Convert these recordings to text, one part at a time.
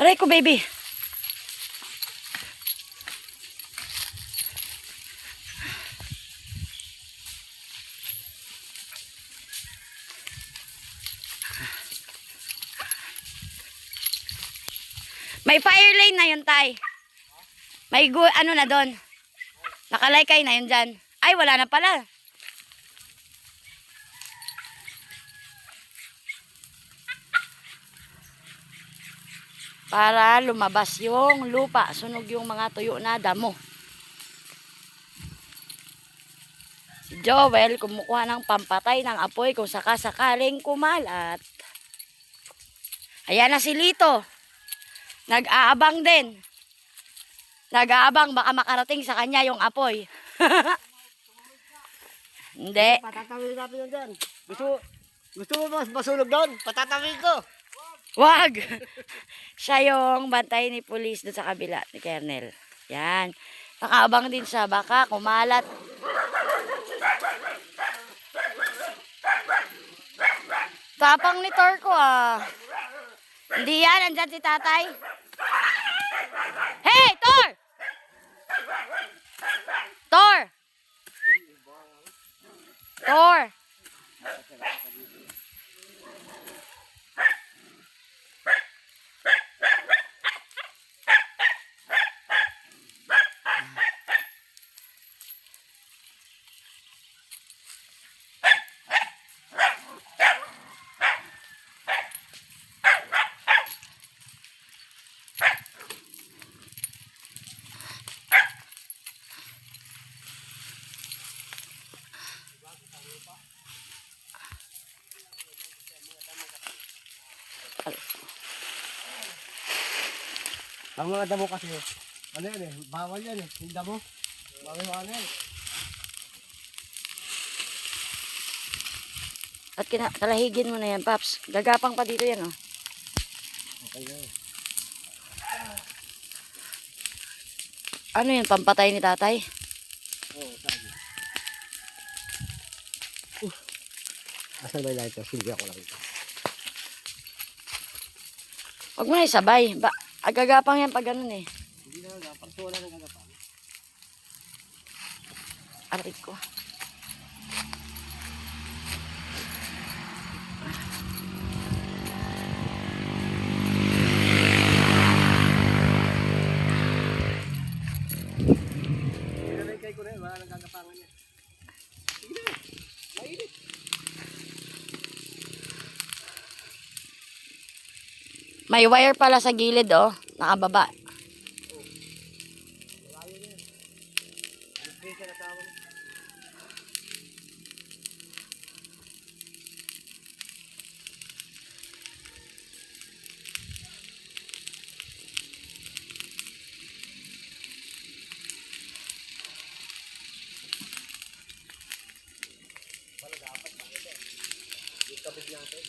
Aray ko, baby. May fire lane na yun, tay. May ano na doon. Nakalaykay na yun dyan. Ay, wala na pala. Para lumabas yung lupa. Sunog yung mga tuyo na damo. Si Joel kumukuha ng pampatay ng apoy kung sakasakaling kumalat. Ayan na si Lito. Nag-aabang din. Nag-aabang baka makarating sa kanya yung apoy. Hindi. Patatawid natin yan dyan. Gusto mo mas masunog doon? Patatawid ko. Wag! Siya yung bantay ni police doon sa kabila ni Kernel. Yan. Nakaabang din siya. Baka kumalat. Tapang ni Torko ah. Hindi yan. Andyan si tatay. Hey! Tor! Tor! Tor! Ang mga damo kasi, ano yan eh, bawal yan eh, yung damo. Bawal yung ano yan. At kalahigin mo na yan, Paps. Gagapang pa dito yan, oh. Okay na. Ano yun, pampatay ni tatay? Oo, sabi. Asan ba yung lighter? Silbi ako lang ito. Huwag mo na isabay. Gagapang yan pag ganun eh. Hindi na nga, parang wala nang gagapang. Aray ko. Pinamigay ko na yun, wala nang gagapangan niya. Sige na, mainit. May wire pala sa gilid, oh. Nakababa. Malayo na yan. Pinagpray ka na tawag. Ikabit natin.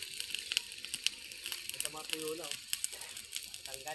Ito mga tuyo na, oh. Tanggal.